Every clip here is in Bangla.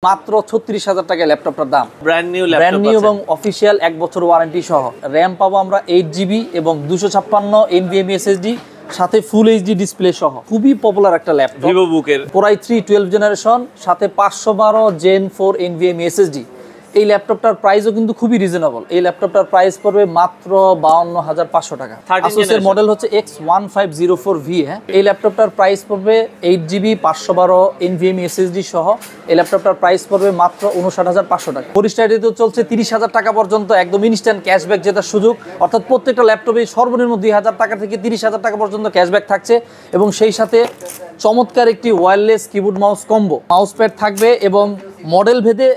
মাত্র ৩৬,০০০ টাকায় ল্যাপটপটার দাম। ব্র্যান্ড নিউ এবং অফিসিয়াল ১ বছর ওয়ারেন্টি সহ। র‍্যাম পাবো আমরা 8GB এবং 256 NVMe SSD, সাথে ফুল এইচডি ডিসপ্লে সহ। খুবই পপুলার একটা ল্যাপটপ, ভিভোবুকের Core i3 12 জেনারেশন, সাথে 512 Gen 4 NVMe SSD। এই ল্যাপটপটার প্রাইসও কিন্তু খুবই রিজনেবল। এই ল্যাপটপটার প্রাইস পড়বে মাত্র 52,৫০০ টাকা। আসুসের মডেল হচ্ছে X1504V। হ্যাঁ, এই ল্যাপটপটার প্রাইস পড়বে 8GB 512 NVMe SSD সহ। এই ল্যাপটপটার প্রাইস পড়বে মাত্র 59,৫০০ টাকা। পরিস্টাইডিতে চলছে 30,০০০ টাকা পর্যন্ত একদম ইনস্ট্যান্ট ক্যাশব্যাক জেতার সুযোগ, অর্থাৎ প্রত্যেকটা ল্যাপটপে সর্বনিম্ন 2,০০০ টাকা থেকে 30,০০০ টাকা পর্যন্ত ক্যাশব্যাক থাকছে, এবং সেই সাথে চমৎকার একটি wireless keyboard mouse combo, mouse pad থাকবে এবং মডেল ভেদে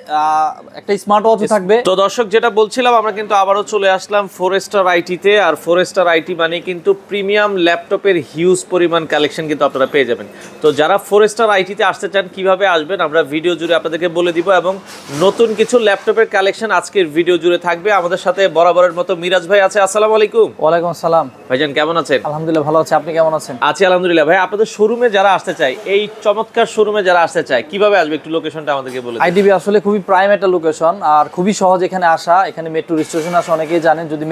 একটা স্মার্ট ওয়াচও থাকবে। তো দর্শক, যেটা বলছিলাম, আমরা কিন্তু আবারও চলে আসলাম ফোরেস্টার আইটিতে। আর ফোরেস্টার আইটি মানে কিন্তু প্রিমিয়াম ল্যাপটপের হিউজ পরিমাণ কালেকশন কিন্তু আপনারা পেয়ে যাবেন। তো যারা ফোরেস্টার আইটিতে আসতে চান কিভাবে আসবেন আমরা ভিডিও জুড়ে আপনাদেরকে বলে দিব, এবং নতুন কিছু ল্যাপটপের কালেকশন আজকের ভিডিও জুড়ে থাকবে। আমাদের সাথে বরাবরের মতো মিরাজ ভাই আছে। আসসালামু আলাইকুম। ওয়ালাইকুম আসসালাম। ভাইজান কেমন আছেন? আলহামদুলিল্লাহ ভালো আছি, আপনি কেমন আছেন? আছি আলহামদুলিল্লাহ। ভাই, আপনাদের শোরুমে যারা আসতে চায়, এই চমৎকার শোরুমে যারা আসতে চায় কিভাবে আসবে একটু লোকেশনটা আমাদেরকে বলে দিন। আইডিবি আসলে খুবই প্রাইম একটা লোকেশন, আর খুবই সহজ এখানে আসা। এখানে মেট্রো স্টেশন আসা, অনেকেই জানেন। যদি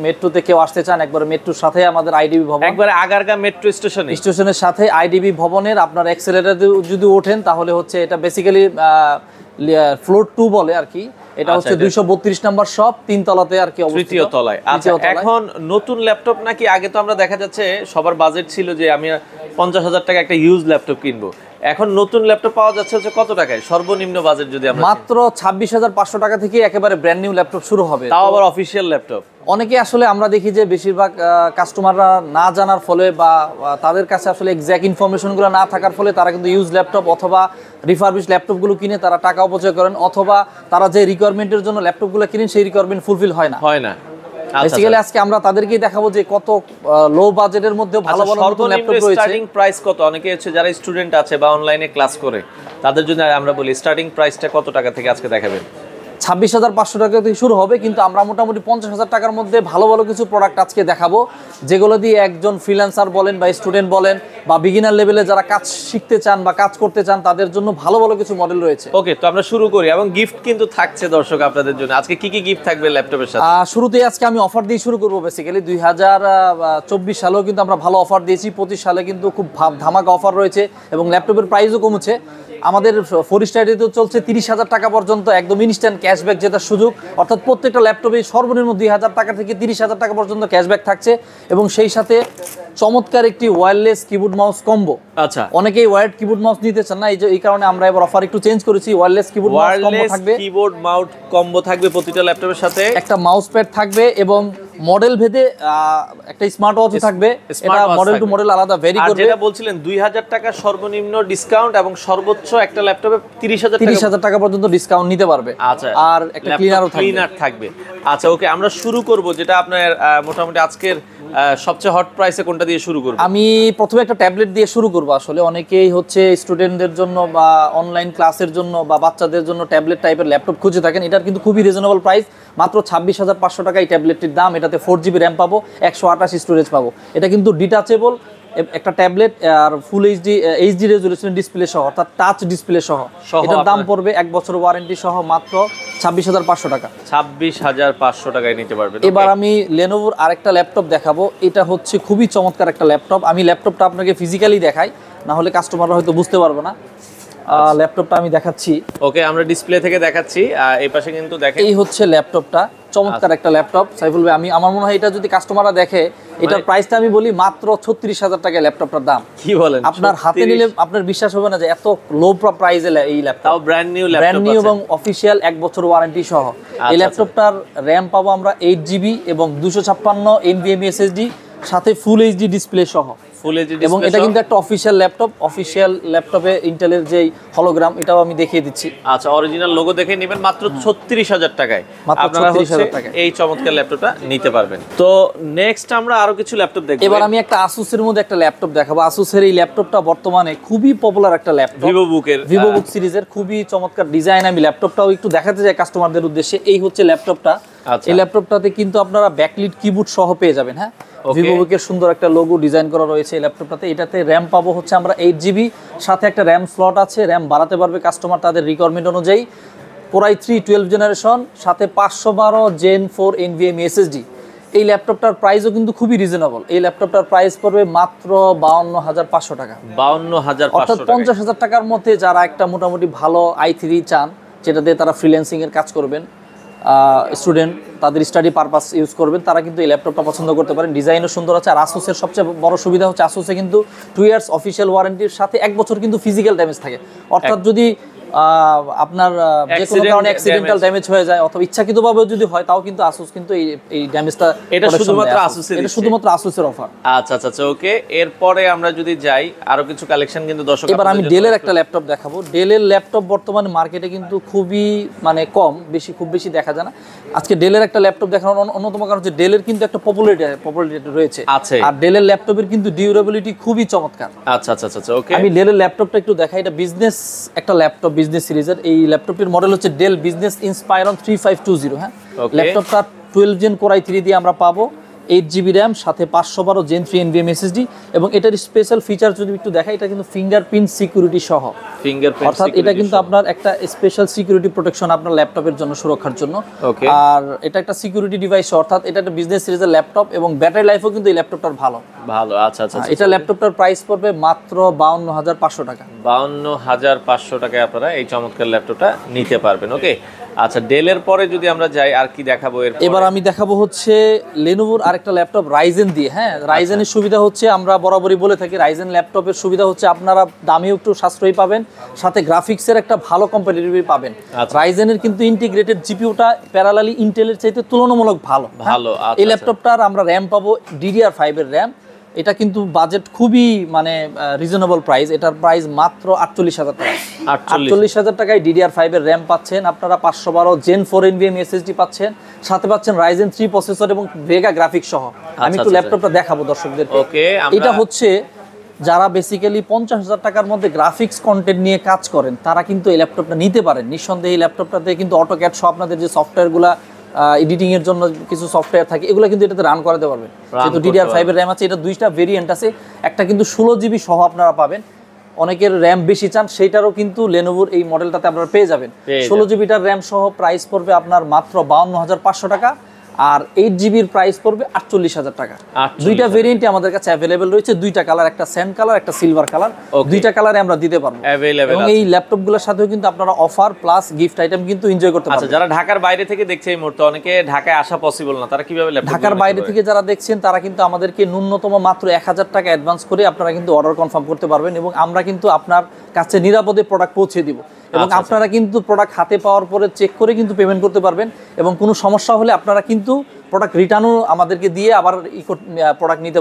মেট্রোতে কেউ আসতে চান, একবার মেট্রোর সাথে আমাদের আইডিবি ভবন, একবারে আগারগা মেট্রো স্টেশনের সাথে আইডিবি ভবনের আপনার এক্সেলেটরে যদি ওঠেন, তাহলে হচ্ছে এটা বেসিক্যালি ফ্লোর 2 বলে আর কি। এটা হচ্ছে 232 নাম্বার শপ, 3 তলাতে আর কি, তৃতীয় তলায়। আচ্ছা, এখন নতুন ল্যাপটপ নাকি? আগে তো আমরা দেখা যাচ্ছে সবার বাজেট ছিল যে আমি 50,000 টাকা একটা ইউজ ল্যাপটপ কিনবো। এখন নতুন ল্যাপটপ পাওয়া যাচ্ছে হচ্ছে কত টাকায়? সর্বনিম্ন বাজেট যদি আমরা মাত্র 26,৫০০ টাকা থেকে একেবারে ব্র্যান্ড নিউ ল্যাপটপ শুরু হবে, তাও আবার অফিশিয়াল ল্যাপটপ। অনেকে আসলে আমরা দেখি যে বেশিরভাগ কাস্টমাররা না জানার ফলে বা তাদের কাছে আসলে এক্সাক্ট ইনফরমেশনগুলো না থাকার ফলে তারা কিন্তু ইউজ ল্যাপটপ অথবা রিফারবিশ ল্যাপটপগুলো কিনে তারা টাকা অপচয় করেন, অথবা তারা যে রিকোয়ারমেন্টের জন্য ল্যাপটপগুলো কিনেন সেই রিকোয়ারমেন্ট ফুলফিল হয় না। বেসিক্যালি আজকে আমরা তাদেরকেই দেখাবো যে কত লো বাজেটের মধ্যে ভালো ভালো নতুন ল্যাপটপ রয়েছে। স্টার্টিং প্রাইস কত? অনেকে হচ্ছে যারা স্টুডেন্ট আছে বা অনলাইনে ক্লাস করে, তাদের জন্য আমরা বলি স্টার্টিং প্রাইসটা কত টাকা থেকে আজকে দেখাবেন? 26,৫০০ টাকা থেকে শুরু হবে, কিন্তু আমরা মোটামুটি 50,০০০ টাকার মধ্যে ভালো ভালো কিছু প্রোডাক্ট আজকে দেখাবো, যেগুলো দিয়ে একজন ফ্রিল্যান্সার বলেন বা স্টুডেন্ট বলেন বা বিগিনার লেভেলে যারা কাজ শিখতে চান বা কাজ করতে চান, তাদের জন্য ভালো ভালো কিছু মডেল রয়েছে। ওকে, তো আমরা শুরু করি, এবং গিফট কিন্তু থাকছে দর্শক আপনাদের জন্য। আজকে কি কি গিফট থাকবে ল্যাপটপের সাথে? শুরুতেই আজকে আমি অফার দিয়ে শুরু করবো। বেসিক্যালি 2024 সালেও কিন্তু আমরা ভালো অফার দিয়েছি, 25 সালে কিন্তু খুব ধামাকা অফার রয়েছে, এবং ল্যাপটপের প্রাইসও কমেছে। আমাদের ফোরেস্টাইডিতে চলছে 30,০০০ টাকা পর্যন্ত একদম ইনস্ট্যান্ট ক্যাশব্যাক জেতার সুযোগ, অর্থাৎ প্রত্যেকটা ল্যাপটপে সর্বনিম্ন 2,০০০ টাকা থেকে 30,০০০ টাকা পর্যন্ত ক্যাশব্যাক থাকছে, এবং সেই সাথে চমৎকার একটি ওয়্যারলেস কিবোর্ড মাউস কম্বো। আচ্ছা, অনেকেই ওয়্যার্ড কিবোর্ড মাউস নিতে চান না, এই কারণে আমরা এবার অফার একটু চেঞ্জ করেছি। ওয়্যারলেস কিবোর্ড মাউস কম্বো থাকবে, কিবোর্ড মাউস কম্বো থাকবে প্রতিটা ল্যাপটপের সাথে, একটা মাউস প্যাড থাকবে, এবং মডেল ভেদে একটা স্মার্ট ওয়াচও থাকবে। এটা মডেল টু মডেল আলাদা ভেরি করবে। যেটা বলছিলেন 2,০০০ টাকা সর্বনিম্ন ডিসকাউন্ট, এবং সর্বোচ্চ একটা ল্যাপটপে 30,০০০ টাকা পর্যন্ত ডিসকাউন্ট নিতে পারবে। আচ্ছা, আর একটা ক্লিনার থাকবে। আচ্ছা, ওকে, আমরা শুরু করব যেটা আপনার মোটামুটি আজকের সবচেয়ে হট প্রাইসে কোনটা দিয়ে শুরু করব? আমি প্রথমে একটা ট্যাবলেট দিয়ে শুরু করব। আসলে অনেকেই হচ্ছে স্টুডেন্টদের জন্য বা অনলাইন ক্লাসের জন্য বা বাচ্চাদের জন্য ট্যাবলেট টাইপের ল্যাপটপ খুঁজে থাকেন। এটার কিন্তু খুবই রিজনেবল প্রাইস, মাত্র 26,৫০০ টাকা এই ট্যাবলেটটির দাম। এটাতে 4GB র্যাম পাবো, 128 স্টোরেজ পাবো। এটা কিন্তু ডিটাচেবল একটা ট্যাবলেট, আর ফুল এইচডি রেজুলেশন ডিসপ্লে সহ, অর্থাৎ টাচ ডিসপ্লে সহ। এটার দাম পড়বে 1 বছর ওয়ারেন্টি সহ মাত্র 26,৫০০ টাকা। 26,৫০০ টাকায় নিতে পারবেন। এবার আমি লেনোভোর আরেকটা ল্যাপটপ দেখাবো। এটা হচ্ছে খুবই চমৎকার একটা ল্যাপটপ। আমি ল্যাপটপটা আপনাকে ফিজিক্যালি দেখাই, না হলে কাস্টমাররা হয়তো বুঝতে পারবে না। ল্যাপটপটা আমি দেখাচ্ছি। ওকে, আমরা ডিসপ্লে থেকে দেখাচ্ছি। এই পাশে কিন্তু দেখেন, এই হচ্ছে ল্যাপটপটা, চমৎকার একটা ল্যাপটপ। সাইফুল ভাই, আমার মনে হয় এটা যদি কাস্টমাররা দেখে, এটার প্রাইসটা আমি বলি মাত্র 36,০০০ টাকা ল্যাপটপটার দাম। কি বলেন? আপনার হাতে নিলে আপনার বিশ্বাস হবে না যে এত লো প্রাইসে এই ল্যাপটপ, তাও ব্র্যান্ড নিউ এবং অফিশিয়াল 1 বছর ওয়ারেন্টি সহ। এই ল্যাপটপটার র‍্যাম পাবো আমরা 8GB এবং 256 NVMe SSD, সাথে ফুল এইচডি ডিসপ্লে সহ। এবং এটা কিন্তু একটা অফিশিয়াল ল্যাপটপ। অফিশিয়াল ল্যাপটপে ইন্টেলের যে হলোগ্রাম, এটাও আমি দেখিয়ে দিচ্ছি। আচ্ছা, অরিজিনাল লোগো দেখে নেবেন মাত্র 36,০০০ টাকায়। আপনারা এই চমৎকার ল্যাপটপটা নিতে পারবেন। তো নেক্সট আমরা আরো কিছু ল্যাপটপ দেখব। এবার আমি একটা আসুসের মধ্যে একটা ল্যাপটপ দেখাবো। আসুসের এই ল্যাপটপটা বর্তমানে খুবই পপুলার একটা ল্যাপটপ, ভিভোবুক সিরিজের খুবই চমৎকার ডিজাইন। আমি ল্যাপটপটাও একটু দেখাতে চাই কাস্টমারদের উদ্দেশ্যে। এই হচ্ছে ল্যাপটপটা। এই ল্যাপটপটাতে কিন্তু আপনারা ব্যাকলিট কিবোর্ড সহ পেয়ে যাবেন। হ্যাঁ, ভিভোবুকের সুন্দর একটা লোগো ডিজাইন করা রয়েছে এই ল্যাপটপটাতে। এটাতে র্যাম পাবো হচ্ছে আমরা 8GB, সাথে একটা র্যাম স্লট আছে, র্যাম বাড়াতে পারবে কাস্টমার তাদের রিকোয়ারমেন্ট অনুযায়ী। Core i3 12 জেনারেশন, সাথে 512 Gen 4 NVMe SSD। এই ল্যাপটপটার প্রাইসও কিন্তু খুবই রিজনেবল। এই ল্যাপটপটার প্রাইস পড়বে মাত্র 52,500 টাকা। 52,500 অর্থাৎ 50,000 টাকার মধ্যে যারা একটা মোটামুটি ভালো i3 চান, যেটা দিয়ে তারা ফ্রিল্যান্সিং এর কাজ করবেন, স্টুডেন্ট তাদের স্টাডি পারপাস ইউজ করবেন, তারা কিন্তু এই ল্যাপটপটা পছন্দ করতে পারেন। ডিজাইনও সুন্দর আছে। আর আসুসের সবচেয়ে বড় সুবিধা হচ্ছে আসুসে কিন্তু 2 ইয়ার্স অফিসিয়াল ওয়ারেন্টির সাথে 1 বছর কিন্তু ফিজিক্যাল ড্যামেজ থাকে। অর্থাৎ যদি আপনার যে কোনো কারণে অ্যাক্সিডেন্টাল ড্যামেজ হয়ে যায় অথবা ইচ্ছাকৃতভাবে যদি হয়, তাও কিন্তু আসুস কিন্তু এই ড্যামেজটা, এটা শুধুমাত্র আসুসের, এটা শুধুমাত্র আসুসের অফার। আচ্ছা আচ্ছা আচ্ছা, ওকে। এরপরে আমরা যদি যাই আরো কিছু কালেকশন কিন্তু দর্শক, এবার আমি ডেলের একটা ল্যাপটপ দেখাবো। ডেলের ল্যাপটপ বর্তমানে মার্কেটে কিন্তু খুবই মানে কম, খুব বেশি দেখা যায় না। আজকে ডেলের একটা ল্যাপটপ দেখানোর অন্যতম কারণ হচ্ছে ডেলের কিন্তু একটা পপুলারিটি রয়েছে। আর ডেলের ল্যাপটপের কিন্তু ডিউরেবিলিটি খুবই চমৎকার। আচ্ছা আচ্ছা আচ্ছা, ওকে। আমি ডেলের ল্যাপটপটা একটু দেখাই। এটা বিজনেস একটা ল্যাপটপ, বিজনেস সিরিজের। এই ল্যাপটপটির মডেল হচ্ছে ডেল বিজনেস ইন্সপায়রন 3520। হ্যাঁ, ল্যাপটপটা 12 Gen Core i3 দিয়ে আমরা পাবো, 8GB র্যাম, সাথে 512 Gen 3 NVMe SSD। এবং এটার স্পেশাল ফিচার যদি একটু দেখাই, এটা কিন্তু ফিঙ্গারপ্রিন্ট সিকিউরিটি সহ। অর্থাৎ এটা কিন্তু আপনার একটা স্পেশাল সিকিউরিটি প্রোটেকশন আপনার ল্যাপটপের জন্য, সুরক্ষার জন্য। আর এটা একটা সিকিউরিটি ডিভাইস, অর্থাৎ এটা একটা বিজনেস সিরিজের ল্যাপটপ এবং ব্যাটারি লাইফও কিন্তু এই ল্যাপটপটার ভালো। আচ্ছা আচ্ছা, এটা ল্যাপটপটার প্রাইস পড়বে মাত্র 52,500 টাকা। 52,500 টাকায় আপনারা এই চমৎকার ল্যাপটপটা নিতে পারবেন। ওকে, আচ্ছা। ডেলের পরে যদি আমরা যাই, আর কি দেখাবো? এবার আমি দেখাবো হচ্ছে লেনোভোর আরেকটা ল্যাপটপ রাইজেন দিয়ে। হ্যাঁ, রাইজেনের সুবিধা হচ্ছে, আমরা বরাবরই বলে থাকি, রাইজেন ল্যাপটপের সুবিধা হচ্ছে আপনারা দামেও একটু সাশ্রয়ী পাবেন, সাথে গ্রাফিক্সের একটা ভালো কম্পিটিটিভ পাবেন। রাইজেনের কিন্তু ইন্টিগ্রেটেড জিপিইউটা প্যারালালি ইন্টেলের চাইতে তুলনামূলক ভালো। এই ল্যাপটপটার আমরা র্যাম পাবো DDR5 এর র্যাম। এটা কিন্তু বাজেট খুবই মানে রিজনেবল প্রাইস। এটার প্রাইস মাত্র 48,000 টাকা। 48,000 টাকায় DDR5 এর র্যাম পাচ্ছেন আপনারা, 512 Gen 4 NVMe SSD পাচ্ছেন, সাথে পাচ্ছেন Ryzen 3 প্রসেসর এবং ভেগা গ্রাফিক্স সহ। আমি একটু ল্যাপটপটা দেখাবো দর্শকদের। ওকে, এটা হচ্ছে যারা বেসিক্যালি 50,000 টাকার মধ্যে গ্রাফিক্স কন্টেন্ট নিয়ে কাজ করেন, তারা কিন্তু এই ল্যাপটপটা নিতে পারেন নিঃসন্দেহে। এই ল্যাপটপটাতে কিন্তু অটোক্যাড সহ আপনাদের যে সফটওয়্যারগুলো এডিটিং এর জন্য কিছু সফটওয়্যার থাকে, এগুলো কিন্তু এটাতে রান করাতে পারবেন। যেহেতু DDR5 এর র্যাম আছে, এটা 2টা ভেরিয়েন্ট আছে। একটা কিন্তু 16GB সহ আপনারা পাবেন, অনেকের র্যাম বেশি চান, সেইটারও কিন্তু লেনোভোর এই মডেলটাতে আপনারা পেয়ে যাবেন। 16GBটার র্যাম সহ প্রাইস পড়বে আপনার মাত্র 52,500 টাকা। আর 8GBর প্রাইস পড়বে 48,000 টাকা। 2টা ভেরিয়েন্টই আমাদের কাছে অ্যাভেলেবেল রয়েছে, 2টা কালার, একটা স্যান্ড কালার, একটা সিলভার কালার। 2টা কালারে আমরা দিতে পারবো এবং এই ল্যাপটপগুলোর সাথেও কিন্তু আপনারা অফার প্লাস গিফট আইটেম কিন্তু এনজয় করতে পারবেন। যারা ঢাকার বাইরে থেকে দেখছে এই মুহূর্তে, অনেকে ঢাকায় আসা পসিবল না, তারা কিভাবে ল্যাপটপ? ঢাকার বাইরে থেকে যারা দেখছেন তারা কিন্তু আমাদেরকে ন্যূনতম মাত্র 1,000 টাকা অ্যাডভান্স করে আপনারা কিন্তু অর্ডার কনফার্ম করতে পারবেন এবং আমরা কিন্তু আপনার কাছে নিরাপদে প্রোডাক্ট পৌঁছে দিব। এবং আপনারা কিন্তু প্রোডাক্ট হাতে পাওয়ার পরে চেক করে কিন্তু পেমেন্ট করতে পারবেন এবং কোনো সমস্যা হলে আপনারা কিন্তু প্রোডাক্ট রিটার্নও আমাদেরকে দিয়ে আবার প্রোডাক্ট নিতে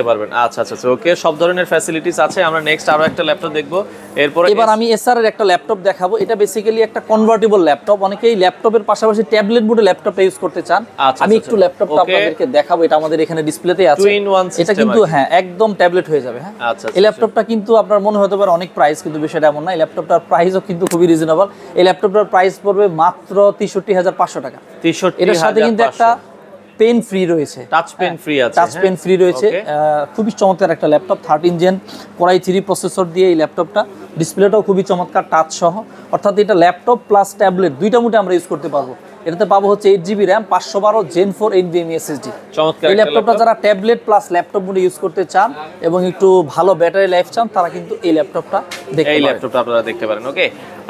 পারবেন। আচ্ছা আচ্ছা, ওকে। সব ধরনের ফ্যাসিলিটিস আছে। আমরা নেক্সট আরো একটা ল্যাপটপ দেখবো। এবার আমি এসআর এর একটা ল্যাপটপ দেখাবো। এটা বেসিক্যালি একটা কনভার্টেবল ল্যাপটপ। অনেকেই ল্যাপটপের পাশাপাশি ট্যাবলেট মোডে ল্যাপটপটা ইউজ করতে চান। আমি একটু ল্যাপটপটা আপনাদেরকে দেখাবো। এটা আমাদের এখানে ডিসপ্লেতে আছে। এটা কিন্তু হ্যাঁ একদম ট্যাবলেট হয়ে যাবে। হ্যাঁ, এই ল্যাপটপটা কিন্তু আপনার মনে হতে পারে অনেক প্রাইস, কিন্তু বিষয়টা এমন না। এই ল্যাপটপটার প্রাইসও কিন্তু খুবই রিজনেবল। এই ল্যাপটপটার প্রাইস পড়বে মাত্র 63,500 টাকা। এটার সাথে কিন্তু একটা পেন ফ্রি রয়েছে, টাচ পেন ফ্রি আছে। টাচ পেন ফ্রি রয়েছে। খুবই চমৎকার একটা laptop. 13 Gen Core i3 processor দিয়ে এই ল্যাপটপটা, ডিসপ্লেটাও খুবই চমৎকার, টাচ সহ। অর্থাৎ এটা ল্যাপটপ প্লাস ট্যাবলেট দুইটা মোডে আমরা ইউজ করতে পারবো। এটাতে পাবো হচ্ছে 8GB RAM, 512 Gen 4 NVMe SSD। এই ল্যাপটপটা যারা ট্যাবলেট প্লাস ল্যাপটপ মোডে ইউজ করতে চান এবং একটু ভালো ব্যাটারি লাইফ চান, তারা কিন্তু এই ল্যাপটপটা আপনারা দেখতে পারেন। ওকে,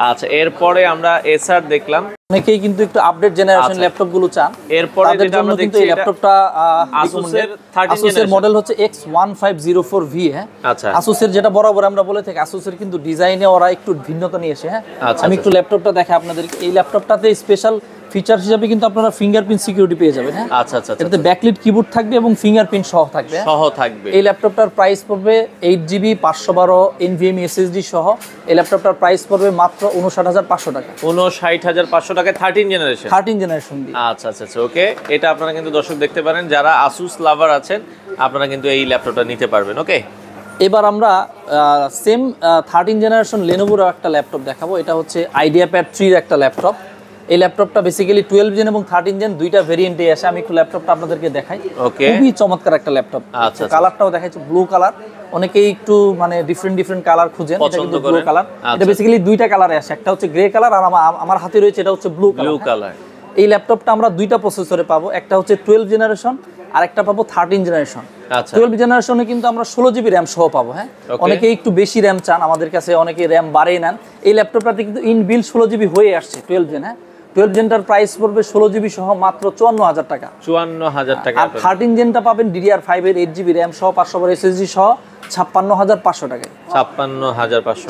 আচ্ছা। এরপরে আমরা এসআর দেখলাম। অনেকেই কিন্তু একটু আপডেট জেনারেশন ল্যাপটপ গুলো চান। এরপরে যেটা আমরা দেখছি, এই ল্যাপটপটা Asus-এর মডেল হচ্ছে X1504V। হ্যাঁ, Asus-এর যেটা বরাবর আমরা বলে থাকি, Asus-এর কিন্তু ডিজাইনে ওরা একটু ভিন্নতা নিয়ে এসে। হ্যাঁ, আমি একটু ল্যাপটপটা দেখাই আপনাদেরকে। এই ল্যাপটপটাতে স্পেশাল ফিচার হিসেবে কিন্তু আপনারা ফিঙ্গারপ্রিন্ট সিকিউরিটি পেয়ে যাবেন। হ্যাঁ, আচ্ছা আচ্ছা। এটাতে ব্যাকলিট কিবোর্ড থাকবে এবং ফিঙ্গারপ্রিন্ট সহ থাকবে। এই ল্যাপটপটার প্রাইস পড়বে 8GB 512 NVMe SSD সহ। এই ল্যাপটপটার প্রাইস পড়বে মাত্র 59,500 টাকা। 59,500 টাকায় 13 জেনারেশন। আচ্ছা আচ্ছা, ওকে। এটা আপনারা কিন্তু দর্শক দেখতে পারেন, যারা Asus লাভার আছেন আপনারা কিন্তু এই ল্যাপটপটা নিতে পারবেন। ওকে, এবার আমরা সেম 13 জেনারেশন লেনোভোর একটা ল্যাপটপ দেখাবো। এটা হচ্ছে IdeaPad 3 এর একটা ল্যাপটপ। এই ল্যাপটপটা বেসিক্যালি 12 জেন এবং 13 জেন দুইটা ভেরিয়েন্টে আসে। আমি একটু ল্যাপটপটা আপনাদেরকে দেখাই। ওকে, খুবই চমৎকার একটা ল্যাপটপ। আচ্ছা, কালারটাও দেখাচ্ছি ব্লু কালার। অনেকেই একটু মানে ডিফারেন্ট কালার খুঁজেন, এটা কিন্তু ব্লু কালার। এটা বেসিক্যালি দুইটা কালারে আসে, একটা হচ্ছে গ্রে কালার আর আমার হাতে রয়েছে এটা হচ্ছে ব্লু কালার। এই ল্যাপটপটা আমরা দুইটা প্রসেসরে পাবো, একটা হচ্ছে 12 জেনারেশন আর একটা পাবো 13 জেনারেশন। 12 জেনারেশনে কিন্তু আমরা 16 জিবি র্যাম সহ পাবো। হ্যাঁ, অনেকেই একটু বেশি র্যাম চান, আমাদের কাছে অনেকে র্যাম বাড়িয়ে নেন। এই ল্যাপটপটাতে কিন্তু ইনবিল্ট 16 জিবি হয়ে আসছে 12 জেন। হ্যাঁ, 12 জেনটার প্রাইস পড়বে 16 জিবি সহ মাত্র 54,000 টাকা। 54,000 টাকা। আর 13 জেনটা পাবেন DDR5 এর 8 জিবি র্যাম সহ 500 বার SSD সহ 56,500 টাকায়।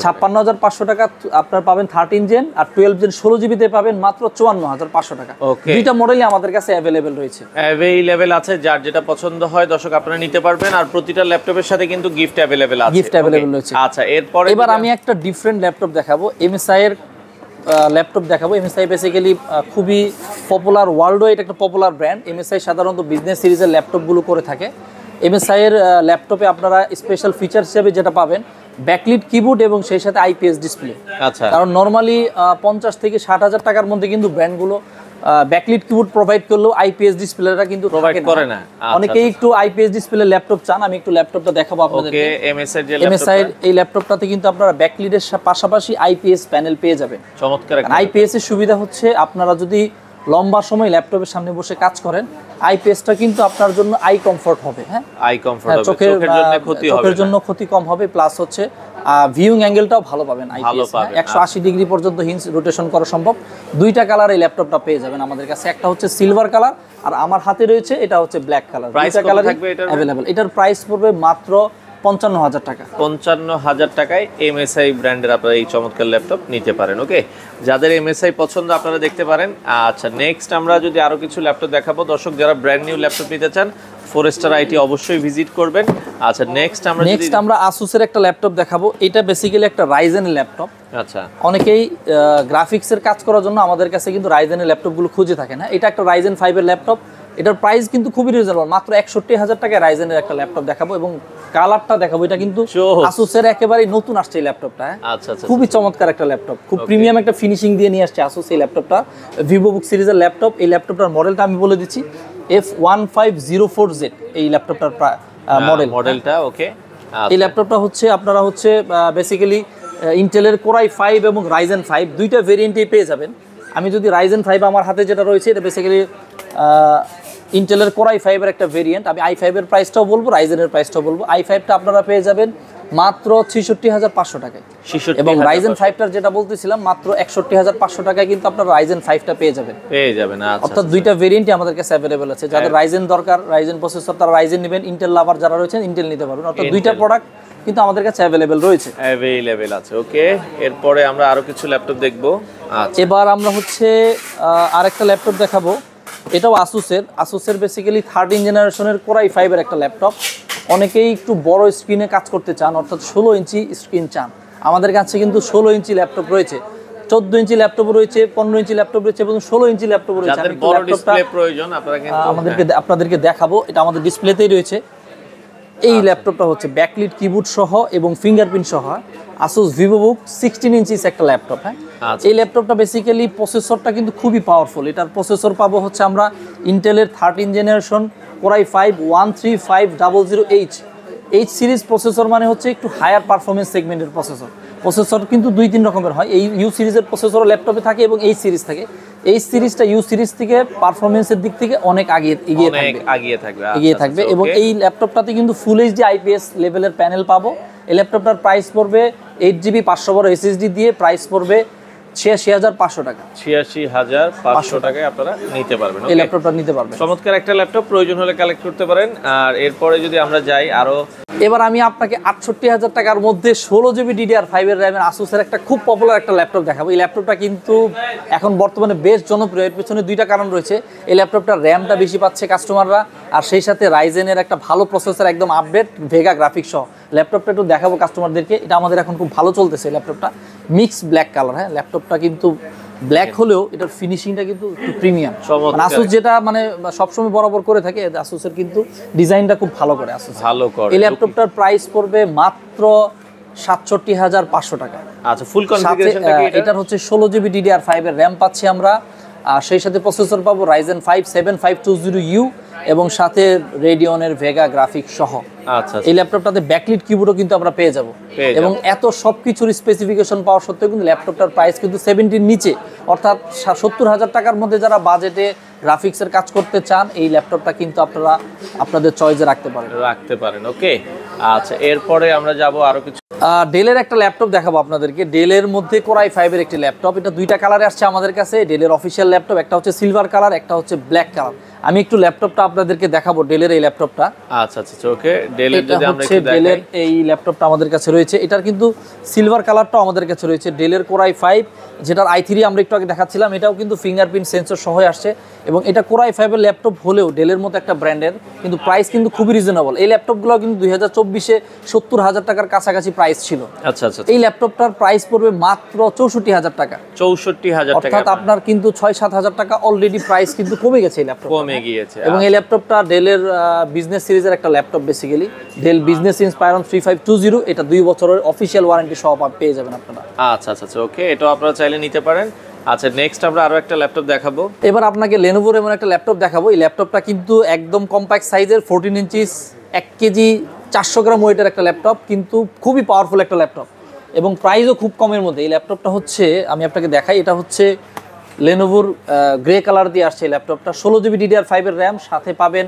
56,500 টাকা আপনার পাবেন 13 জেন, আর 12 জেন 16 জিবিতে পাবেন মাত্র 54,500 টাকা। দুইটা মডেলই আমাদের কাছে অ্যাভেলেবেল রয়েছে। অ্যাভেলেবেল আছে, যার যেটা পছন্দ হয় দর্শক আপনারা নিতে পারবেন। আর প্রতিটা ল্যাপটপের সাথে কিন্তু গিফট অ্যাভেলেবেল আছে। গিফট অ্যাভেলেবেল রয়েছে। আচ্ছা, এরপরে এবার আমি একটা ডিফারেন্ট ল্যাপটপ দেখাবো। MSI এর ল্যাপটপ দেখাবো। MSI বেসিক্যালি খুবই পপুলার, ওয়ার্ল্ড ওয়াইড একটা পপুলার ব্র্যান্ড। MSI সাধারণত বিজনেস সিরিজের ল্যাপটপগুলো করে থাকে। MSI এর ল্যাপটপে আপনারা স্পেশাল ফিচার হিসেবে যেটা পাবেন ব্যাকলিট কিবোর্ড এবং সেই সাথে IPS ডিসপ্লে। আচ্ছা, কারণ নরমালি 50 থেকে 60,000 টাকার মধ্যে কিন্তু ব্র্যান্ডগুলো ব্যাকলিট কিবোর্ড প্রোভাইড করলেও IPS ডিসপ্লেটা কিন্তু প্রোভাইড করে না। অনেকেই একটু IPS ডিসপ্লে ল্যাপটপ চান। আমি একটু ল্যাপটপটা দেখাবো আপনাদেরকে। MSI এর এই ল্যাপটপটাতে কিন্তু আপনারা ব্যাকলিটের পাশাপাশি IPS প্যানেল পেয়ে যাবেন। চমৎকার। IPS এর সুবিধা হচ্ছে আপনারা যদি লম্বা সময় ল্যাপটপের সামনে বসে কাজ করেন, IPSটা কিন্তু আপনার জন্য আই কমফোর্ট হবে। হ্যাঁ, আই কমফোর্ট হবে, চোখের জন্য ক্ষতি হবে, চোখের জন্য ক্ষতি কম হবে, প্লাস হচ্ছে ভিউইং অ্যাঙ্গেলটাও ভালো পাবেন। IPS 180 ডিগ্রি পর্যন্ত হিঞ্জ রোটেশন করা সম্ভব। দুইটা কালার এই ল্যাপটপটা পেয়ে যাবেন আমাদের কাছে, একটা হচ্ছে সিলভার কালার আর আমার হাতে রয়েছে এটা হচ্ছে ব্ল্যাক কালার। দুইটা কালার अवेलेबल। এটার প্রাইস পড়বে মাত্র 55,000 টাকা। 55,000 টাকায় MSI ব্র্যান্ডের আপনারা এই চমৎকার ল্যাপটপ নিতে পারেন। ওকে, যাদের MSI পছন্দ আপনারা দেখতে পারেন। আচ্ছা, নেক্সট আমরা যদি আরো কিছু ল্যাপটপ দেখাবো দর্শক, যারা ব্র্যান্ড নিউ ল্যাপটপ নিতে চান ফোরেস্টার আইটি অবশ্যই ভিজিট করবেন। আচ্ছা, নেক্সট আমরা Asus এর একটা ল্যাপটপ দেখাবো। এটা বেসিক্যালি একটা রাইজেন এর ল্যাপটপ। আচ্ছা, অনেকেই গ্রাফিক্সের কাজ করার জন্য আমাদের কাছে কিন্তু রাইজেনের ল্যাপটপগুলো খুঁজে থাকে না। এটা একটা রাইজেন 5 এর ল্যাপটপ। এটার প্রাইস কিন্তু খুবই রিজনেবল, মাত্র 61,000 টাকায় রাইজেনের একটা ল্যাপটপ দেখাবো এবং কালারটা দেখাবো। এটা কিন্তু Asus এর একেবারেই নতুন আসছে এই ল্যাপটপটা। আচ্ছা, খুবই চমৎকার একটা ল্যাপটপ, খুব প্রিমিয়াম একটা ফিনিশিং দিয়ে নিয়ে আসছে Asus এই ল্যাপটপটা। ভিভোবুক সিরিজের ল্যাপটপ। এই ল্যাপটপটার মডেলটা আমি বলে দিচ্ছি, F1504Z এই ল্যাপটপটার মডেলটা। ওকে, এই ল্যাপটপটা হচ্ছে আপনারা হচ্ছে বেসিক্যালি ইন্টেলের Core i5 এবং Ryzen 5 দুইটা ভেরিয়েন্টেই পেয়ে যাবেন। আমি যদি Ryzen 5 আমার হাতে যেটা রয়েছে এটা বেসিক্যালি ইন্টেলের Core i5 এর একটা ভেরিয়েন্ট। আমি i5 এর প্রাইসটাও বলবো, রাইজেনের প্রাইসটাও বলবো। i5টা আপনারা পেয়ে যাবেন মাত্র 66,500 টাকায়, এবং Ryzen 5টার যেটা বলতেছিলাম মাত্র 61,500 টাকায় কিন্তু আপনারা Ryzen 5টা পেয়ে যাবেন। অর্থাৎ দুইটা ভেরিয়েন্টই আমাদের কাছে অ্যাভেলেবল আছে। যাদের Ryzen দরকার, Ryzen প্রসেসর, তারা Ryzen নেবেন। ইন্টেল লাভার যারা রয়েছেন ইন্টেল নিতে পারবেন। অর্থাৎ দুইটা প্রোডাক্ট কিন্তু আমাদের কাছে অ্যাভেলেবল আছে। ওকে, এরপরে আমরা আরো কিছু ল্যাপটপ দেখবো। এবার আমরা হচ্ছে আরেকটা ল্যাপটপ দেখাবো। এটাও Asus-এর বেসিক্যালি 13 জেনারেশনের Core i5 এর একটা ল্যাপটপ। অনেকেই একটু বড় স্ক্রিনে কাজ করতে চান, অর্থাৎ 16 ইঞ্চি স্ক্রিন চান। আমাদের কাছে কিন্তু 16 ইঞ্চি ল্যাপটপ রয়েছে, 14 ইঞ্চি ল্যাপটপ রয়েছে, 15 ইঞ্চি ল্যাপটপ রয়েছে এবং 16 ইঞ্চি ল্যাপটপ রয়েছে। যাদের বড় ডিসপ্লে প্রয়োজন আপনারা কিন্তু আপনাদেরকে দেখাবো। এটা আমাদের ডিসপ্লেতেই রয়েছে। এই ল্যাপটপটা হচ্ছে ব্যাকলিট কিবোর্ড সহ এবং ফিঙ্গারপ্রিন্ট সহ Asus VivoBook 16 ইঞ্চিস একটা ল্যাপটপ। হ্যাঁ, এই ল্যাপটপটা বেসিক্যালি প্রসেসরটা কিন্তু খুবই পাওয়ারফুল। এটার প্রসেসর পাবো হচ্ছে আমরা ইন্টেলের 13 generation Core i5 13500H series processor, মানে হচ্ছে একটু হায়ার পারফরমেন্স সেগমেন্টের প্রসেসর কিন্তু 2-3 রকমের হয়। এই ইউ সিরিজের প্রসেসর ল্যাপটপে থাকে এবং এই সিরিজ থাকে। এই সিরিজটা ইউ সিরিজ থেকে পারফরমেন্সের দিক থেকে অনেক এগিয়ে থাকবে এবং এই ল্যাপটপটাতে কিন্তু ফুল এইচডি IPS লেভেলের প্যানেল পাবো। এই ল্যাপটপটার প্রাইস পড়বে 8GB 500 বড় SSD দিয়ে প্রাইস পড়বে 86,500 টাকা। 86,500 টাকায় আপনারা নিতে পারবেন। এই ল্যাপটপটা নিতে পারবেন। চমৎকার একটা ল্যাপটপ, প্রয়োজন হলে কালেক্ট করতে পারেন। আর এরপরে যদি আমরা যাই আরো, এবার আমি আপনাকে 68,000 টাকার মধ্যে 16GB DDR5 এর র্যামের Asus-এর একটা খুব পপুলার একটা ল্যাপটপ দেখাবো। এই ল্যাপটপটা কিন্তু এখন বর্তমানে বেশ জনপ্রিয়। এর পেছনে দুইটা কারণ রয়েছে। এই ল্যাপটপটার র্যামটা বেশি পাচ্ছে কাস্টমাররা, আর সেই সাথে রাইজেনের একটা ভালো প্রসেসর, একদম আপডেট ভেগা গ্রাফিক্স সহ। ল্যাপটপটা একটু দেখাবো কাস্টমারদেরকে। এটা আমাদের এখন খুব ভালো চলতেছে ল্যাপটপটা, মিক্স ব্ল্যাক কালার। হ্যাঁ, ল্যাপটপটা কিন্তু ব্ল্যাক হলেও এটার ফিনিশিংটা কিন্তু একটু প্রিমিয়াম। Asus যেটা মানে সবসময় বরাবর করে থাকে, Asus-এর কিন্তু ডিজাইনটা খুব ভালো করে Asus। এই ল্যাপটপটার প্রাইস পড়বে মাত্র 67,500 টাকা। আচ্ছা, ফুল কনফিগারেশনটা কি? এটার হচ্ছে 16GB DDR5 এর র্যাম পাচ্ছি আমরা, আর সেই সাথে প্রসেসর পাবো Ryzen 5 7520U এবং সাথে রেডিয়নের ভেগা গ্রাফিক্স সহ। আচ্ছা, এই ল্যাপটপটাতে ব্যাকলিট কিবোর্ডও কিন্তু আমরা পেয়ে যাব এবং এত সবকিছুর স্পেসিফিকেশন পাওয়া সত্ত্বেও কিন্তু ল্যাপটপটার প্রাইস কিন্তু 70 নিচে, অর্থাৎ 70,000 টাকার মধ্যে যারা বাজেটে গ্রাফিক্সের কাজ করতে চান এই ল্যাপটপটা কিন্তু আপনারা আপনাদের চয়েসে রাখতে পারেন। ওকে, আচ্ছা এরপরে আমরা যাব আরো কিছু। ডেলের একটা ল্যাপটপ দেখাবো আপনাদেরকে। ডেলের মধ্যে Core i5 এর একটি ল্যাপটপ, এটা দুইটা কালারে আসছে আমাদের কাছে। ডেলের অফিসিয়াল ল্যাপটপ, একটা হচ্ছে সিলভার কালার, একটা হচ্ছে ব্ল্যাক কালার। আমি একটু ল্যাপটপটা আপনাদেরকে দেখাবো, ডেলের এই ল্যাপটপটা। আচ্ছা, ওকে, ডেলের যদি আমরা একটু দেখাই, ডেলের এই ল্যাপটপটা আমাদের কাছে রয়েছে, এটার কিন্তু সিলভার কালারটাও আমাদের কাছে রয়েছে। ডেলের Core i5, যেটার i3 আমরা একটু আগে দেখাচ্ছিলাম, এটাও কিন্তু ফিঙ্গারপ্রিন্ট সেন্সর সহ আসছে এবং এটা Core i5 এর ল্যাপটপ হলেও ডেলের মতো একটা ব্র্যান্ডের, কিন্তু প্রাইস কিন্তু খুবই রিজনেবল। এই ল্যাপটপগুলো কিন্তু 2024-এ 70,000 টাকার কাছাকাছি প্রাইস ছিল। আচ্ছা, এই ল্যাপটপটার প্রাইস পড়বে মাত্র 64,000 টাকা। 64,000 টাকা, অর্থাৎ আপনার কিন্তু 6-7,000 টাকা অলরেডি প্রাইস কিন্তু কমে গেছে এই ল্যাপটপ, কমে গিয়েছে। এবং এই ল্যাপটপটা ডেলের বিজনেস সিরিজের একটা laptop, basically Dell business Inspiron 3520। এটা 2 বছরের অফিশিয়াল ওয়ারেন্টি সহ পেয়ে যাবেন আপনারা। আচ্ছা, ওকে, এটা আপনারা চাইলে নিতে পারেন। আচ্ছা, নেক্সট আমরা আরো একটা ল্যাপটপ দেখাবো। এবার আপনাকে লেনোভোর এমন একটা ল্যাপটপ দেখাবো। এই ল্যাপটপটা কিন্তু একদম কম্প্যাক্ট সাইজের, 14 ইঞ্চিস, 1 কেজি 400 গ্রাম ওয়েটের একটা ল্যাপটপ, কিন্তু খুবই পাওয়ারফুল একটা ল্যাপটপ এবং প্রাইসও খুব কমের মধ্যে। এই ল্যাপটপটা হচ্ছে, আমি আপনাকে দেখাই, এটা হচ্ছে লেনোভোর গ্রে কালার দিয়ে আসছে এই ল্যাপটপটা। 16GB DDR5 এর র্যাম, সাথে পাবেন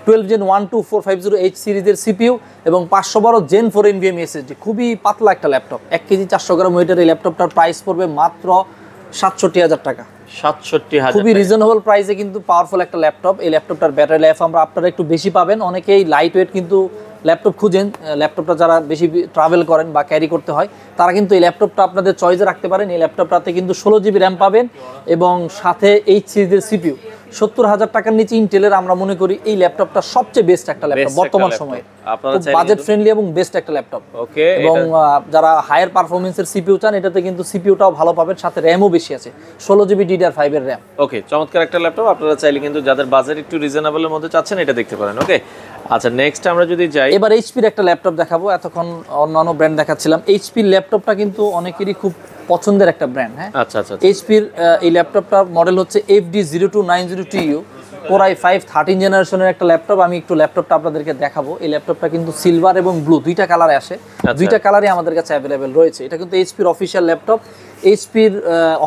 12 Gen 12450H সিরিজের সিপিইউ এবং 512 Gen 4 NVMe SSD। খুবই পাতলা একটা ল্যাপটপ, 1 কেজি 400 গ্রাম ওয়েটের এই ল্যাপটপটার প্রাইস পড়বে মাত্র 67,000 টাকা। 67,000, খুবই রিজনেবল প্রাইসে কিন্তু পাওয়ারফুল একটা ল্যাপটপ। এই ল্যাপটপটার ব্যাটারি লাইফ আপনারা একটু বেশি পাবেন। অনেকেই লাইট ওয়েট কিন্তু ল্যাপটপ খুঁজেন, ল্যাপটপটা যারা বেশি ট্রাভেল করেন বা ক্যারি করতে হয় তারা কিন্তু এই ল্যাপটপটা আপনাদের চয়েসে রাখতে পারেন। এই ল্যাপটপটাতে কিন্তু 16GB র্যাম পাবেন এবং সাথে H সিরিজের সিপিইউ। 70,000 টাকার নিচে ইন্টেলের আমরা মনে করি এই ল্যাপটপটা সবচেয়ে বেস্ট একটা ল্যাপটপ বর্তমান সময়ে, বাজেট ফ্রেন্ডলি এবং বেস্ট একটা ল্যাপটপ। ওকে, এবং যারা হায়ার পারফরমেন্সের সিপিইউ চান এটাতে কিন্তু সিপিইউটাও ভালো পাবেন, সাথে র্যামও বেশি আছে, 16GB DDR5 এর র্যাম। ওকে, চমৎকার একটা ল্যাপটপ। আপনারা চাইলে কিন্তু যাদের বাজেট একটু রিজনেবলের মধ্যে চাচ্ছেন এটা দেখতে পারেন। ওকে, আচ্ছা নেক্সট আমরা যদি যাই, এবার এইচপির একটা ল্যাপটপ দেখাবো। এতক্ষণ অন্যান্য ব্র্যান্ড দেখাচ্ছিলাম, এইচপির ল্যাপটপটা কিন্তু অনেকেরই খুব পছন্দের একটা ব্র্যান্ড। হ্যাঁ, আচ্ছা, এইচপির এই ল্যাপটপটার মডেল হচ্ছে FD0290TU, Core i5 13 জেনারেশনের একটা ল্যাপটপ। আমি একটু ল্যাপটপটা আপনাদেরকে দেখাবো। এই ল্যাপটপটা কিন্তু সিলভার এবং ব্লু দুইটা কালারে আসে, দুইটা কালারই আমাদের কাছে অ্যাভেলেবেল রয়েছে। এটা কিন্তু এইচপির অফিসিয়াল ল্যাপটপ। এইচপির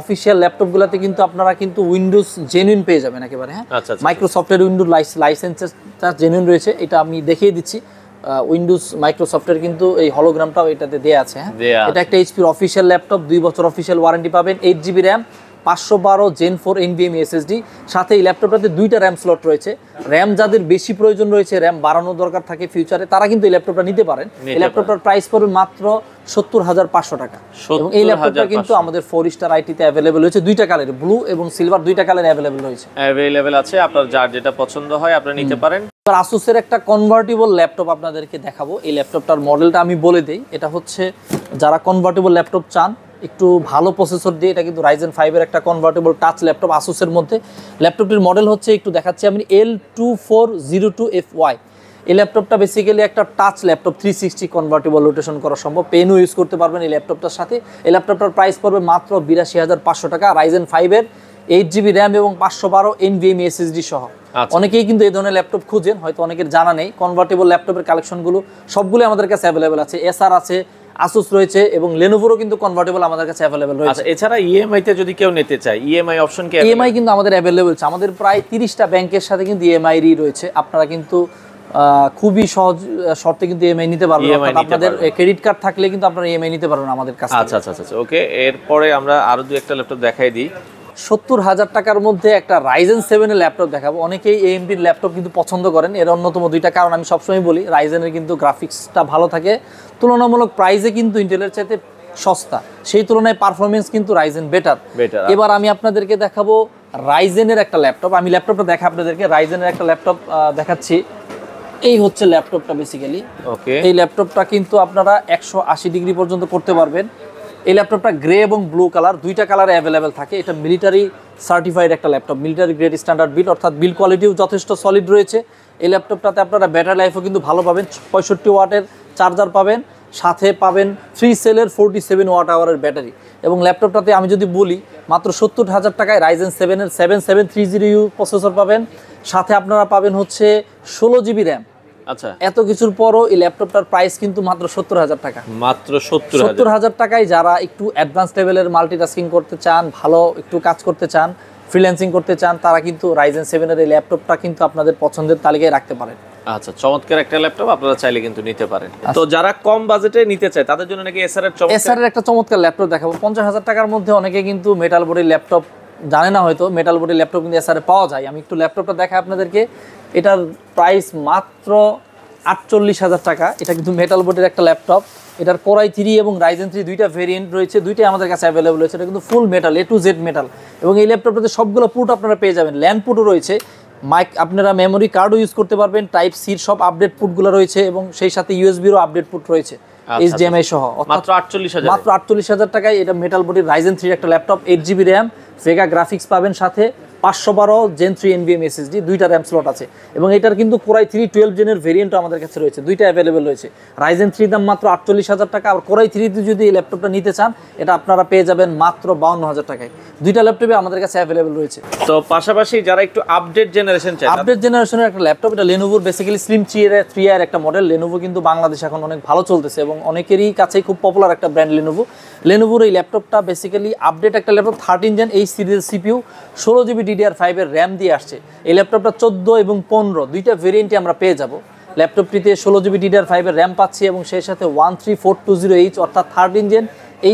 অফিসিয়াল ল্যাপটপগুলোতে কিন্তু আপনারা কিন্তু উইন্ডোজ জেনুইন পেয়ে যাবেন একেবারে। হ্যাঁ, মাইক্রোসফটের উইন্ডোজ লাইসেন্সটা জেনুইন রয়েছে, এটা আমি দেখিয়ে দিচ্ছি। উইন্ডোজ মাইক্রোসফটের কিন্তু এই হলোগ্রামটাও এটাতে দেয়া আছে। হ্যাঁ, এটা একটা এইচপির অফিসিয়াল ল্যাপটপ, 2 বছর অফিসিয়াল ওয়ারেন্টি পাবেন, 8GB RAM, 512 Gen 4 NVMe SSD। সাথে এই ল্যাপটপটাতে 2টা র্যাম স্লট রয়েছে। র্যাম যাদের বেশি প্রয়োজন রয়েছে, র্যাম বাড়ানোর দরকার থাকে ফিউচারে, তারা কিন্তু এই ল্যাপটপটা নিতে পারেন। এই ল্যাপটপটার প্রাইস পড়বে মাত্র 70,500 টাকা এবং এই ল্যাপটপটা কিন্তু আমাদের 4 স্টার আইটিতে অ্যাভেলেবল হয়েছে। দুইটা কালারে, ব্লু এবং সিলভার, দুইটা কালারে অ্যাভেলেবল রয়েছে, আছে। আপনার যার যেটা পছন্দ হয় আপনি নিতে পারেন। এবার আসুসের একটা কনভার্টেবল ল্যাপটপ আপনাদেরকে দেখাবো। এই ল্যাপটপটার মডেলটা আমি বলে দেই, এটা হচ্ছে যারা কনভার্টেবল ল্যাপটপ চান একটু ভালো প্রসেসর দিয়ে, এটা কিন্তু Ryzen 5 এর একটা কনভার্টেবল টাচ ল্যাপটপ আসুসের মধ্যে। ল্যাপটপটির মডেল হচ্ছে, একটু দেখাচ্ছি আমি, L2402FY। এই ল্যাপটপটা বেসিক্যালি একটা টাচ ল্যাপটপ, 360 কনভার্টেবল রোটেশন করা সম্ভব, পেনও ইউজ করতে পারবেন এই ল্যাপটপটার সাথে। এই ল্যাপটপটার প্রাইস পড়বে মাত্র 82,500 টাকা, Ryzen 5 এর 8GB র্যাম এবং 512 NVMe SSD সহ। অনেকেই কিন্তু এই ধরনের ল্যাপটপ খুঁজেন, হয়তো অনেকের জানা নেই। কনভার্টেবল ল্যাপটপের কালেকশনগুলো সবগুলো আমাদের কাছে অ্যাভেলেবেল আছে। এসআর আছে, আসুস রয়েছে এবং লেনোভোরও কিন্তু কনভার্টেবল আমাদের কাছে অ্যাভেলেবেল রয়েছে। আচ্ছা, এছাড়া ইএমআই তে যদি কেউ নিতে চায়, ইএমআই অপশন কি? ইএমআই কিন্তু আমাদের অ্যাভেলেবল আছে। আমাদের প্রায় 30টা ব্যাংকের সাথে কিন্তু ইএমআই রয়েছে। আপনারা কিন্তু খুবই সহজ শর্তে কিন্তু ইএমআই নিতে পারবেন। আপনাদের ক্রেডিট কার্ড থাকলে কিন্তু আপনারা ইএমআই নিতে পারবেন আমাদের কাছে। আচ্ছা, ওকে, এরপরে আমরা আরো দুই একটা ল্যাপটপ দেখাই দিই। 70,000 টাকার মধ্যে একটা Ryzen 7 এর ল্যাপটপ দেখাবো। অনেকেই AMD এর ল্যাপটপ কিন্তু পছন্দ করেন, এর অন্যতম দুইটা কারণ আমি সবসময় বলি। Ryzen এর কিন্তু গ্রাফিক্সটা ভালো থাকে, তুলনামূলক প্রাইসে কিন্তু ইন্টেলের চাইতে সস্তা, সেই তুলনায় পারফরমেন্স কিন্তু Ryzen বেটার। এবার আমি আপনাদেরকে দেখাবো Ryzen এর একটা ল্যাপটপ। আমি ল্যাপটপটা দেখা আপনাদেরকে, Ryzen এর একটা ল্যাপটপ দেখাচ্ছি। এই হচ্ছে ল্যাপটপটা বেসিক্যালি। ওকে, এই ল্যাপটপটা কিন্তু আপনারা 180 ডিগ্রি পর্যন্ত করতে পারবেন। এই ল্যাপটপটা গ্রে এবং ব্লু কালার, দুইটা কালারে অ্যাভেলেবেল থাকে। এটা মিলিটারি সার্টিফাইড একটা laptop, military grade standard build, অর্থাৎ বিল্ড কোয়ালিটিও যথেষ্ট সলিড রয়েছে। এই ল্যাপটপটাতে আপনারা ব্যাটারি লাইফও কিন্তু ভালো পাবেন, 65 ওয়াটের চার্জার পাবেন সাথে পাবেন 3 সেলের 47 ওয়াট আওয়ারের ব্যাটারি। এবং ল্যাপটপটাতে আমি যদি বলি মাত্র 70,000 টাকায় Ryzen 7 এর 7730U প্রসেসর পাবেন, সাথে আপনারা পাবেন হচ্ছে 16 জিবি র্যাম। আচ্ছা, এত কিছুর পরও এই ল্যাপটপটার প্রাইস কিন্তু মাত্র 70,000 টাকা। মাত্র 70,000। 70,000 টাকায় যারা একটু অ্যাডভান্স লেভেলের মাল্টিটাস্কিং করতে চান, ভালো একটু কাজ করতে চান, ফ্রিল্যান্সিং করতে চান, তারা কিন্তু Ryzen 7 এর এই ল্যাপটপটা কিন্তু আপনাদের পছন্দের তালিকায় রাখতে পারেন। আচ্ছা, চমৎকার একটা ল্যাপটপ, আপনারা চাইলে কিন্তু নিতে পারেন। তো যারা কম বাজেটে নিতে চায় তাদের জন্য নাকি এসআর এর এসআর এর একটা চমৎকার ল্যাপটপ দেখাবো। 50,000 টাকার মধ্যে অনেকে কিন্তু মেটাল বডির ল্যাপটপ জানে না, হয়তো মেটাল বডির ল্যাপটপ কিন্তু এসআর এ পাওয়া যায়। আমি একটু ল্যাপটপটা দেখাই আপনাদেরকে। এটার প্রাইস মাত্র 48,000 টাকা। এটা কিন্তু মেটাল বডির একটা ল্যাপটপ। এটার Core i3 এবং Ryzen 3 দুইটা ভেরিয়েন্ট রয়েছে, দুইটাই আমাদের কাছে অ্যাভেলেবল রয়েছে। এটা কিন্তু ফুল metal, A to Z metal. এবং এই ল্যাপটপটাতে সবগুলো পুট আপনারা পেয়ে যাবেন, ল্যান্ড পুটও রয়েছে, মাইক, আপনারা মেমোরি কার্ডও ইউজ করতে পারবেন, টাইপ সির সব আপডেট পুটগুলো রয়েছে এবং সেই সাথে ইউএসবিরও আপডেট পুট রয়েছে, HDMI সহ। মাত্র 48,000। মাত্র 48,000 টাকায় এটা মেটাল বডির Ryzen 3 একটা laptop, 8 GB RAM, Vega graphics পাবেন, সাথে 512 Gen 3 NVMe SSD, দুইটা র্যাম স্লট আছে। এবং এটার কিন্তু Core i3 12 জেনের ভেরিয়েন্টও আমাদের কাছে রয়েছে, দুইটা অ্যাভেলেবেল রয়েছে। Ryzen 3 দাম মাত্র 48,000 টাকা। আর Core i3 তে যদি এই ল্যাপটপটা নিতে চান, এটা আপনারা পেয়ে যাবেন মাত্র 52,000 টাকায়। দুইটা ল্যাপটপই আমাদের কাছে অ্যাভেলেবল রয়েছে। তো পাশাপাশি যারা একটু আপডেট জেনারেশন চায়, আপডেট জেনারেশনের একটা ল্যাপটপ, এটা Lenovoর বেসিক্যালি স্লিম 3 এর একটা মডেল। Lenovo কিন্তু বাংলাদেশে এখন অনেক ভালো চলতেছে এবং অনেকেরই কাছেই খুব পপুলার একটা ব্র্যান্ড Lenovoর এই ল্যাপটপটা বেসিক্যালি আপডেট একটা ল্যাপটপ, 13 জেন এই সিরিজের CPU, 16 জিবি DDR5 এর র্যাম দিয়ে আসছে। এই ল্যাপটপটা 14 এবং 15 দুইটা ভেরিয়েন্টে আমরা পেয়ে যাব। ল্যাপটপটিতে 16 জিবি DDR5 এর র্যাম পাচ্ছি এবং সেই সাথে 13420H অর্থাৎ 13 জেন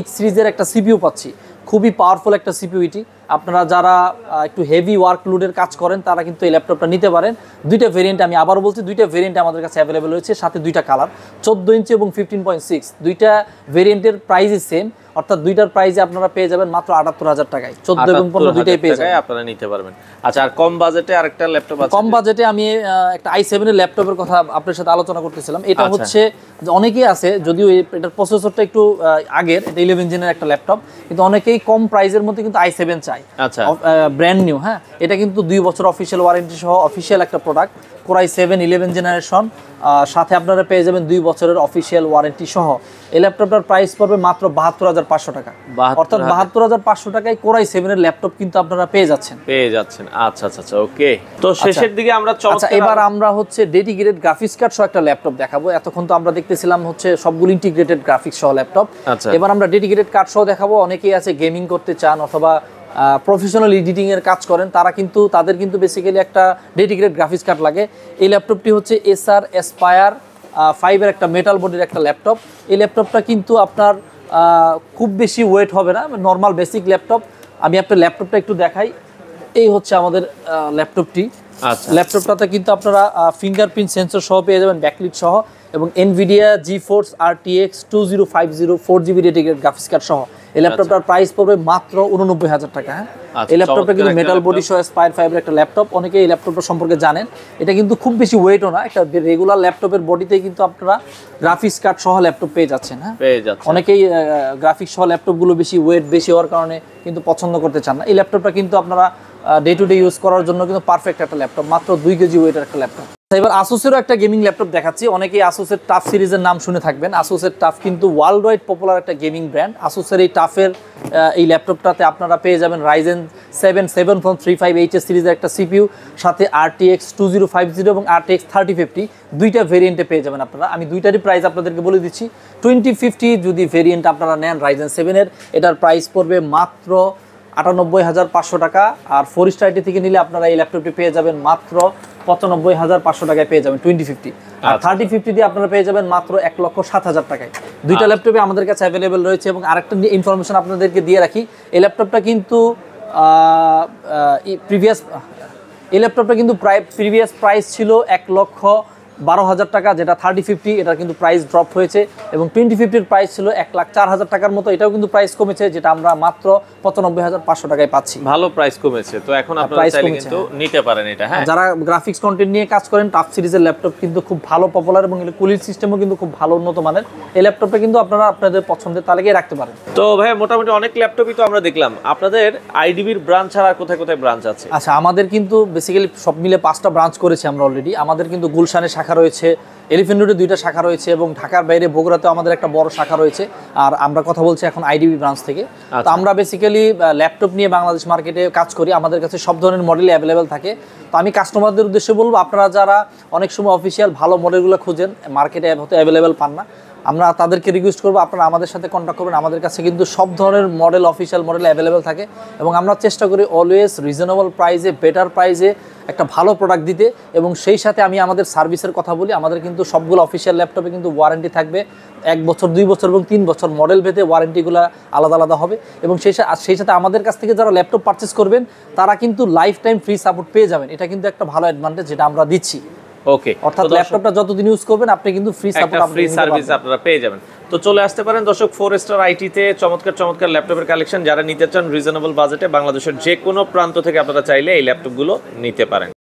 H সিরিজের একটা CPU পাচ্ছি। খুবই পাওয়ারফুল একটা CPU এটি। আপনারা যারা একটু হেভি ওয়ার্কলোডের কাজ করেন তারা কিন্তু এই ল্যাপটপটা নিতে পারেন। দুইটা ভেরিয়েন্ট, আমি আবারও বলছি, দুইটা ভেরিয়েন্ট আমাদের কাছে অ্যাভেলেবেল রয়েছে, সাথে দুইটা কালার, 14 ইঞ্চি এবং 15.6। দুইটা ভেরিয়েন্টের প্রাইসই সেম, অর্থাৎ দুইটার প্রাইসে আপনারা পেয়ে যাবেন মাত্র 78,000 টাকায়। 14 এবং 15 দুইটাই পেয়ে যাবেন, আপনারা নিতে পারবেন। আচ্ছা, আর কম বাজেটে আরেকটা ল্যাপটপ আছে? কম বাজেটে আমি একটা i7 এর ল্যাপটপের কথা আপনার সাথে আলোচনা করতেছিলাম। এটা হচ্ছে অনেকেই আছে, যদিও এটার প্রসেসরটা একটু আগের, এটা 11 জেনের একটা ল্যাপটপ, কিন্তু অনেকেই কম প্রাইসের মধ্যে কিন্তু i7 চায়। আচ্ছা, ব্র্যান্ড নিউ। হ্যাঁ, এটা কিন্তু 2 বছর অফিসিয়াল ওয়ারেন্টি সহ অফিসিয়াল একটা প্রোডাক্ট, Core i7 11 জেনারেশন, সাথে আপনারা পেয়ে যাবেন 2 বছরের অফিসিয়াল ওয়ারেন্টি সহ। এই ল্যাপটপটার প্রাইস পড়বে মাত্র 72,500 টাকা। অর্থাৎ 72,500 টাকায় Core i7 এর ল্যাপটপ কিন্তু আপনারা পেয়ে যাচ্ছেন। আচ্ছা আচ্ছা আচ্ছা, ওকে। তো শেষের দিকে আমরা আচ্ছা, এবার আমরা হচ্ছে ডেডিকেটেড গ্রাফিক্স কার্ড সহ একটা ল্যাপটপ দেখাবো। এতক্ষণ তো আমরা দেখতেছিলাম হচ্ছে সবগুলো ইন্টিগ্রেটেড গ্রাফিক্স সহ ল্যাপটপ। এবার আমরা ডেডিকেটেড কার্ড সহ দেখাবো। অনেকেই আছে গেমিং করতে চান অথবা প্রফেশনাল এডিটিং এর কাজ করেন, তাদের কিন্তু বেসিক্যালি একটা ডেডিকেটেড গ্রাফিক্স কার্ড লাগে। এই ল্যাপটপটি হচ্ছে Acer Aspire 5 এর একটা মেটাল বডির একটা ল্যাপটপ। এই ল্যাপটপটা কিন্তু আপনার খুব বেশি ওয়েট হবে না, নর্মাল বেসিক ল্যাপটপ। আমি আপনার ল্যাপটপটা একটু দেখাই। এই হচ্ছে আমাদের ল্যাপটপটি। ল্যাপটপটাতে কিন্তু আপনারা ফিঙ্গারপ্রিন্ট সেন্সর সহ পেয়ে যাবেন, ব্যাকলিট সহ, এবং NVIDIA GeForce RTX 2050 4GB dedicated graphics card সহ। এই ল্যাপটপটার প্রাইস পড়বে মাত্র 89,000 টাকা। হ্যাঁ, এই ল্যাপটপটা কিন্তু মেটাল বডি সহ Aspire 5 এর একটা ল্যাপটপ। অনেকে এই ল্যাপটপটা সম্পর্কে জানেন। এটা কিন্তু খুব বেশি ওয়েটও না, একটা রেগুলার ল্যাপটপের বডিতেই কিন্তু আপনারা গ্রাফিক্স কার্ড সহ ল্যাপটপ পেয়ে যাচ্ছেন। হ্যাঁ, অনেকেই গ্রাফিক্স সহ ল্যাপটপগুলো বেশি ওয়েট বেশি হওয়ার কারণে কিন্তু পছন্দ করতে চান না। এই ল্যাপটপটা কিন্তু আপনারা ডে টু ডে ইউজ করার জন্য কিন্তু পারফেক্ট একটা ল্যাপটপ, মাত্র 2 কেজি ওয়েটের একটা ল্যাপটপ। এবার আসুসেরও একটা গেমিং ল্যাপটপ দেখাচ্ছি। অনেকেই আসুসের টাফ সিরিজের নাম শুনে থাকবেন। আসুসের টাফ কিন্তু ওয়ার্ল্ড ওয়াইড পপুলার একটা গেমিং ব্র্যান্ড। আসুসের এই টাফের এই ল্যাপটপটাতে আপনারা পেয়ে যাবেন Ryzen 7 7135HS সিরিজের একটা CPU, সাথে RTX 2050 এবং RTX 3050 দুইটা ভেরিয়েন্টে পেয়ে যাবেন আপনারা। আমি দুইটারই প্রাইস আপনাদেরকে বলে দিচ্ছি। 2050 যদি ভেরিয়েন্ট আপনারা নেন Ryzen 7 এর, এটার প্রাইস পড়বে মাত্র 98,500 টাকা। আর 4 স্টার থেকে নিলে আপনারা এই ল্যাপটপটি পেয়ে যাবেন মাত্র 95,500 টাকায় পেয়ে যাবেন 2050। আর 3050 দিয়ে আপনারা পেয়ে যাবেন মাত্র 1,07,000 টাকায়। দুইটা ল্যাপটপে আমাদের কাছে অ্যাভেলেবেল রয়েছে। এবং আরেকটা ইনফরমেশন আপনাদেরকে দিয়ে রাখি, এই ল্যাপটপটা কিন্তু প্রিভিয়াস প্রাইস ছিল 1,12,000 টাকা, যেটা 3050, এটা কিন্তু প্রাইস ড্রপ হয়েছে। এবং 2050 প্রাইস ছিল 1,04,000 টাকার মতো, এটাও কিন্তু প্রাইস কমেছে, যেটা আমরা মাত্র 95,500 টাকায় পাচ্ছি। ভালো প্রাইস কমেছে, তো এখন আপনারা চাইলে কিন্তু নিতে পারেন এটা। হ্যাঁ, যারা গ্রাফিক্স কন্টেন্ট নিয়ে কাজ করেন, টাফ সিরিজের ল্যাপটপ কিন্তু খুব ভালো পপুলার এবং এর কুলিং সিস্টেমও কিন্তু খুব ভালো উন্নত মানের। এই ল্যাপটপটা কিন্তু আপনারা আপনাদের পছন্দের তালিকায় রাখতে পারেন। তো ভাই, মোটামুটি অনেক ল্যাপটপই তো আমরা দেখলাম। আপনাদের আইডিবির ব্রাঞ্চ ছাড়া কোথায় কোথায় ব্রাঞ্চ আছে? আচ্ছা, আমাদের কিন্তু বেসিক্যালি সব মিলে 5টা ব্রাঞ্চ করেছি আমরা অলরেডি। আমাদের কিন্তু গুলশানে শাখা শাখা রয়েছে, এলিফ্যান্ট রোডে 2টা শাখা রয়েছে এবং ঢাকার বাইরে বগুড়াতেও আমাদের একটা বড় শাখা রয়েছে। আর আমরা কথা বলছি এখন আইডিবি ব্রাঞ্চ থেকে। তো আমরা বেসিক্যালি ল্যাপটপ নিয়ে বাংলাদেশ মার্কেটে কাজ করি, আমাদের কাছে সব ধরনের মডেল অ্যাভেলেবেল থাকে। তো আমি কাস্টমারদের উদ্দেশ্যে বলবো, আপনারা যারা অনেক সময় অফিসিয়াল ভালো মডেলগুলো খুঁজেন, মার্কেটে হয়তো অ্যাভেলেবেল পান না, আমরা তাদেরকে রিকোয়েস্ট করবো আপনারা আমাদের সাথে কন্ট্যাক্ট করবেন। আমাদের কাছে কিন্তু সব ধরনের মডেল, অফিসিয়াল মডেল অ্যাভেলেবেল থাকে এবং আমরা চেষ্টা করি অলওয়েজ রিজনেবল প্রাইসে, বেটার প্রাইসে একটা ভালো প্রোডাক্ট দিতে। এবং সেই সাথে আমি আমাদের সার্ভিসের কথা বলি, আমাদের কিন্তু সবগুলো অফিসিয়াল ল্যাপটপে কিন্তু ওয়ারেন্টি থাকবে 1 বছর, 2 বছর এবং 3 বছর, মডেল ভেদে ওয়ারেন্টিগুলো আলাদা আলাদা হবে। এবং সেই সাথে আমাদের কাছ থেকে যারা ল্যাপটপ পারচেস করবেন তারা কিন্তু লাইফ টাইম ফ্রি সাপোর্ট পেয়ে যাবেন। এটা কিন্তু একটা ভালো অ্যাডভান্টেজ যেটা আমরা দিচ্ছি। ওকে, অর্থাৎ ল্যাপটপটা যতদিন ইউজ করবেন আপনি কিন্তু ফ্রি সাপোর্ট, ফ্রি সার্ভিস আপনারা পেয়ে যাবেন। তো চলে আসতে পারেন দর্শক 4 স্টার আইটিতে, চমৎকার ল্যাপটপের কালেকশন যারা নিতে চান রিজনেবল বাজেটে, বাংলাদেশের যে কোনো প্রান্ত থেকে আপনারা চাইলে এই ল্যাপটপগুলো নিতে পারেন।